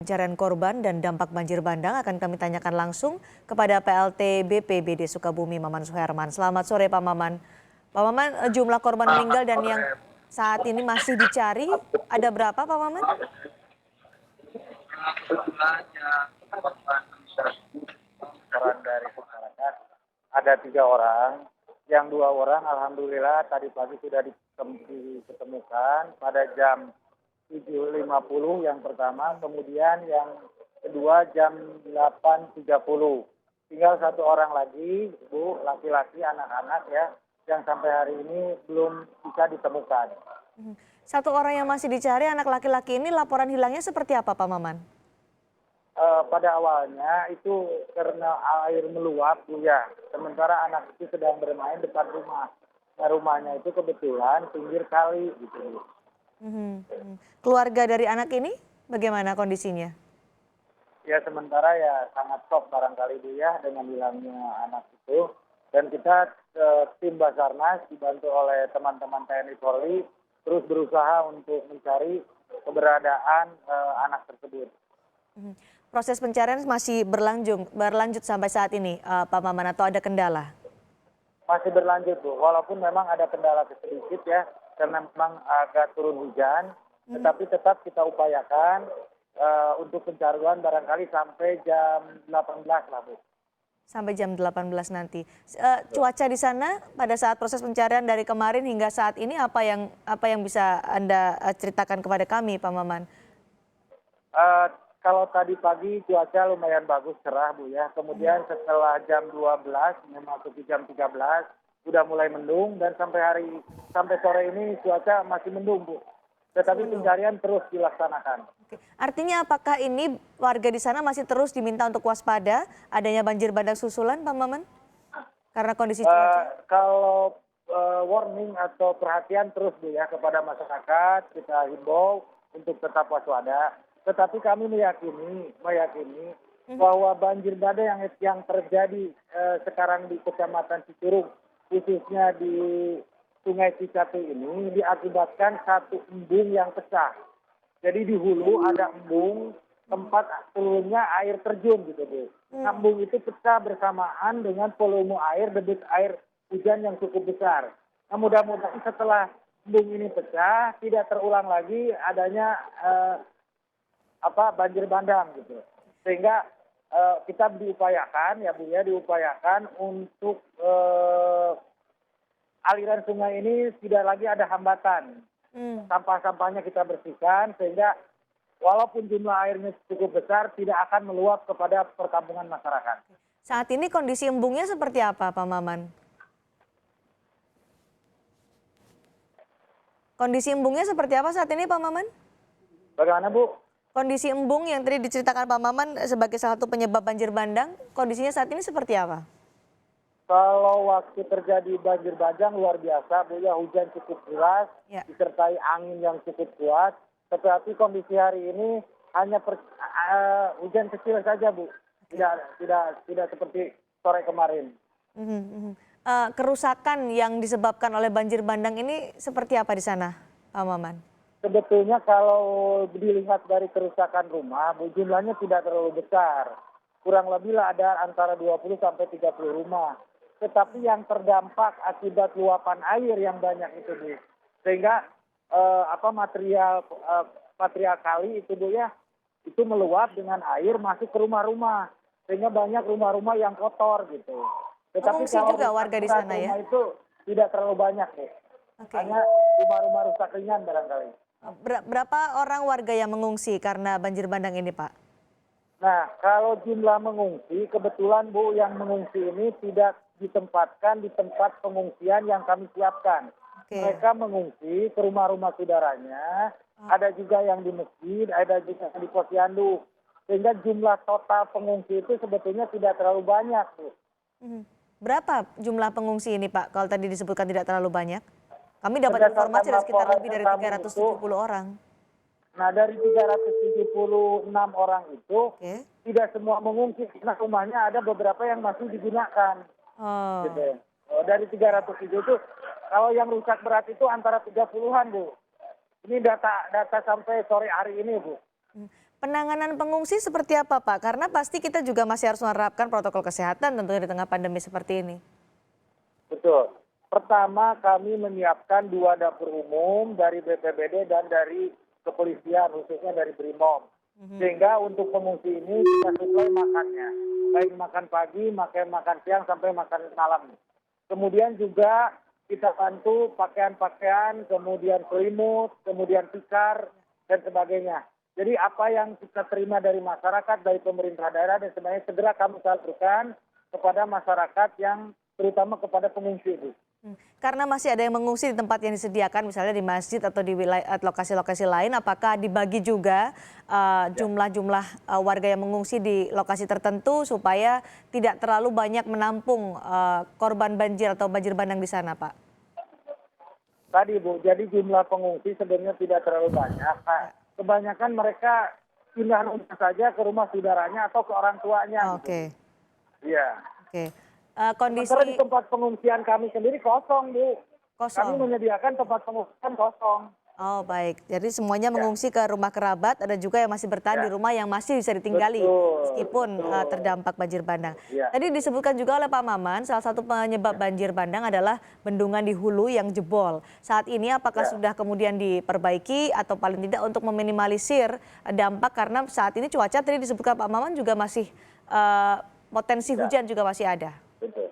Pencarian korban dan dampak banjir bandang akan kami tanyakan langsung kepada PLT BPBD Sukabumi Maman Suherman. Selamat sore Pak Maman. Pak Maman, jumlah korban meninggal dan yang saat ini masih dicari ada berapa Pak Maman? Jumlahnya saran dari masyarakat ada 3 orang, yang 2 orang alhamdulillah tadi pagi sudah ditemukan pada jam 7.50 yang pertama, kemudian yang kedua jam 8.30. Tinggal 1 orang lagi, Bu, laki-laki anak-anak ya, yang sampai hari ini belum bisa ditemukan. 1 orang yang masih dicari anak laki-laki ini laporan hilangnya seperti apa Pak Maman? Pada awalnya itu karena air meluap, Bu ya. Sementara anak itu sedang bermain depan rumah. Nah, rumahnya itu kebetulan pinggir kali gitu, Bu. Keluarga dari anak ini bagaimana kondisinya? Ya sementara ya sangat shock barangkali Bu ya dengan hilangnya anak itu. Dan kita tim Basarnas dibantu oleh teman-teman TNI Polri terus berusaha untuk mencari keberadaan anak tersebut. Proses pencarian masih berlanjut sampai saat ini Pak Maman atau ada kendala? Masih berlanjut Bu, walaupun memang ada kendala sedikit ya, karena memang agak turun hujan, tetapi tetap kita upayakan untuk pencarian barangkali sampai jam 18 lah Bu. Sampai jam 18 nanti. Cuaca di sana pada saat proses pencarian dari kemarin hingga saat ini apa yang bisa Anda ceritakan kepada kami Pak Maman? Kalau tadi pagi cuaca lumayan bagus, cerah Bu ya. Kemudian setelah jam 12 memasuki jam 13 sudah mulai mendung dan sampai sore ini cuaca masih mendung Bu. Tetapi pencarian terus dilaksanakan. Oke. Artinya apakah ini warga di sana masih terus diminta untuk waspada adanya banjir bandang susulan Pak Maman? Karena kondisi cuaca? Kalau warning atau perhatian terus Bu ya kepada masyarakat, kita himbau untuk tetap waspada. Tetapi kami meyakini bahwa banjir bandang yang terjadi sekarang di Kecamatan Cicurug, khususnya di Sungai Cicatu ini diakibatkan satu embung yang pecah. Jadi di hulu ada embung tempat turunnya air terjun gitu Bu. Embung itu pecah bersamaan dengan volume air, debit air hujan yang cukup besar. Nah, mudah-mudahan setelah embung ini pecah tidak terulang lagi adanya banjir bandang gitu. Sehingga kita diupayakan ya Bu ya, diupayakan untuk aliran sungai ini tidak lagi ada hambatan. Sampah-sampahnya kita bersihkan sehingga walaupun jumlah airnya cukup besar tidak akan meluap kepada perkampungan masyarakat. Saat ini kondisi embungnya seperti apa Pak Maman? Kondisi embungnya seperti apa saat ini Pak Maman? Bagaimana Bu? Kondisi embung yang tadi diceritakan Pak Maman sebagai salah satu penyebab banjir bandang, kondisinya saat ini seperti apa? Kalau waktu terjadi banjir bandang luar biasa, Bu ya, hujan cukup deras, disertai angin yang cukup kuat. Tetapi kondisi hari ini hanya hujan kecil saja, Bu. Tidak seperti sore kemarin. Kerusakan yang disebabkan oleh banjir bandang ini seperti apa di sana, Pak Maman? Sebetulnya kalau dilihat dari kerusakan rumah, Bu, jumlahnya tidak terlalu besar. Kurang lebih lah ada antara 20 sampai 30 rumah. Tetapi yang terdampak akibat luapan air yang banyak itu Bu. Sehingga material kali itu Bu ya, itu meluap dengan air masuk ke rumah-rumah. Sehingga banyak rumah-rumah yang kotor gitu. Tetapi Pengungsi kalau juga warga di sana ya? rumah itu tidak terlalu banyak Bu. Hanya rumah-rumah rusak ringan barangkali. Berapa orang warga yang mengungsi karena banjir bandang ini Pak? Nah, kalau jumlah mengungsi, kebetulan Bu yang mengungsi ini tidak ditempatkan di tempat pengungsian yang kami siapkan. Mereka mengungsi ke rumah-rumah saudaranya, ada juga yang di masjid, ada juga di posyandu. Sehingga jumlah total pengungsi itu sebetulnya tidak terlalu banyak Bu. Berapa jumlah pengungsi ini Pak kalau tadi disebutkan tidak terlalu banyak? Kami dapat informasi ada sekitar lebih dari 370 orang. Nah, dari 376 orang itu tidak semua mengungsi karena rumahnya ada beberapa yang masih digunakan. Gitu. Dari 307 itu kalau yang rusak berat itu antara 30-an Bu. Ini data sampai sore hari ini Bu. Penanganan pengungsi seperti apa Pak? Karena pasti kita juga masih harus menerapkan protokol kesehatan tentunya di tengah pandemi seperti ini. Betul. Pertama, kami menyiapkan 2 dapur umum dari BPBD dan dari kepolisian, khususnya dari Brimob. Sehingga untuk pengungsi ini kita sesuai makannya. Baik makan pagi, makan siang, sampai makan malam. Kemudian juga kita bantu pakaian-pakaian, kemudian selimut, kemudian tikar, dan sebagainya. Jadi apa yang kita terima dari masyarakat, dari pemerintah daerah, dan sebenarnya segera kami salurkan kepada masyarakat yang terutama kepada pengungsi itu. Karena masih ada yang mengungsi di tempat yang disediakan, misalnya di masjid atau di wilayah lokasi-lokasi lain, apakah dibagi juga jumlah-jumlah warga yang mengungsi di lokasi tertentu supaya tidak terlalu banyak menampung korban banjir atau banjir bandang di sana, Pak? Tadi Bu, jadi jumlah pengungsi sebenarnya tidak terlalu banyak. Kebanyakan mereka pindah rumah saja ke rumah saudaranya atau ke orang tuanya. Oke, Iya. oke. Sementara di Kondisi tempat pengungsian kami sendiri kosong, Bu. Kami kosong. menyediakan tempat pengungsian kosong. Oh baik, jadi semuanya mengungsi ke rumah kerabat, ada juga yang masih bertahan di rumah yang masih bisa ditinggali meskipun terdampak banjir bandang. Iya. Tadi disebutkan juga oleh Pak Maman, salah satu penyebab banjir bandang adalah bendungan di hulu yang jebol. Saat ini apakah sudah kemudian diperbaiki atau paling tidak untuk meminimalisir dampak, karena saat ini cuaca tadi disebutkan Pak Maman juga masih potensi hujan juga masih ada. Betul.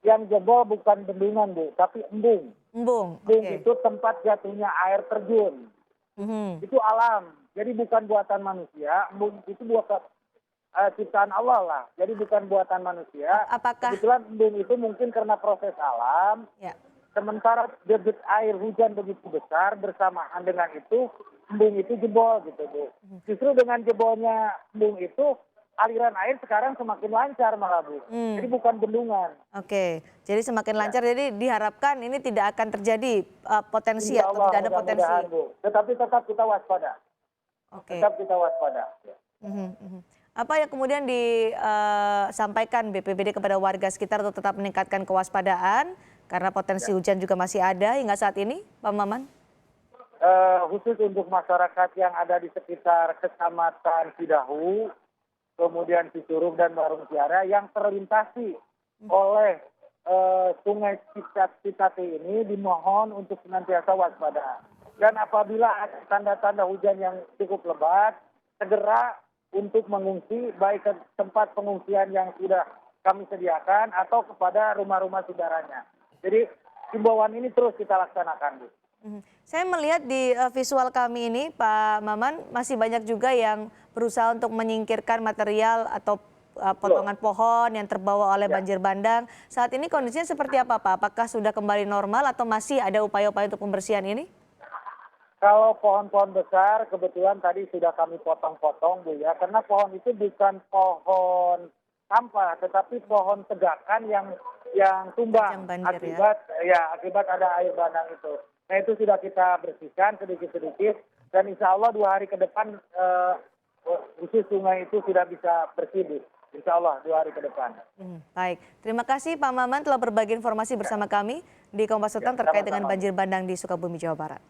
Yang jebol bukan bendungan, Bu, tapi embung. Embung, Embung oke. itu tempat jatuhnya air terjun. Mhm. Itu alam, jadi bukan buatan manusia. Embung itu buatan ciptaan Allah lah, jadi bukan buatan manusia. Apakah Kebetulan embung itu mungkin karena proses alam. ya? Sementara debit air hujan begitu besar, bersamaan dengan itu embung itu jebol gitu, Bu. Justru dengan jebolnya embung itu aliran air sekarang semakin lancar malah, Bu. Jadi bukan bendungan. Oke, jadi semakin lancar. Jadi diharapkan ini tidak akan terjadi potensi Insya atau Allah, tidak ada potensi. mudah-mudahan, Bu. Tetapi tetap kita waspada. Oke. Tetap kita waspada. Ya. Mhm, mhm. Apa yang kemudian disampaikan BPBD kepada warga sekitar untuk tetap meningkatkan kewaspadaan karena potensi hujan juga masih ada hingga saat ini, Pak Maman? Khusus untuk masyarakat yang ada di sekitar Kecamatan Cidahu, kemudian Cicurug dan Warung Tiara yang terlintasi oleh Sungai Citati ini dimohon untuk senantiasa waspada. Dan apabila ada tanda-tanda hujan yang cukup lebat, segera untuk mengungsi baik ke tempat pengungsian yang sudah kami sediakan atau kepada rumah-rumah saudaranya. Jadi himbauan ini terus kita laksanakan, Bu. Saya melihat di visual kami ini, Pak Maman, masih banyak juga yang berusaha untuk menyingkirkan material atau potongan pohon yang terbawa oleh banjir bandang. Saat ini kondisinya seperti apa, Pak? Apakah sudah kembali normal atau masih ada upaya-upaya untuk pembersihan ini? Kalau pohon-pohon besar, kebetulan tadi sudah kami potong-potong, Bu ya. Karena pohon itu bukan pohon sampah, tetapi pohon tegakan yang tumbang banjir, akibat ada air bandang itu. Nah itu sudah kita bersihkan sedikit-sedikit dan insya Allah 2 hari ke depan khusus sungai itu sudah bisa bersih, Bu. Insya Allah 2 hari ke depan. Baik, terima kasih Pak Maman telah berbagi informasi bersama kami di Kompas Petang terkait dengan banjir bandang di Sukabumi, Jawa Barat.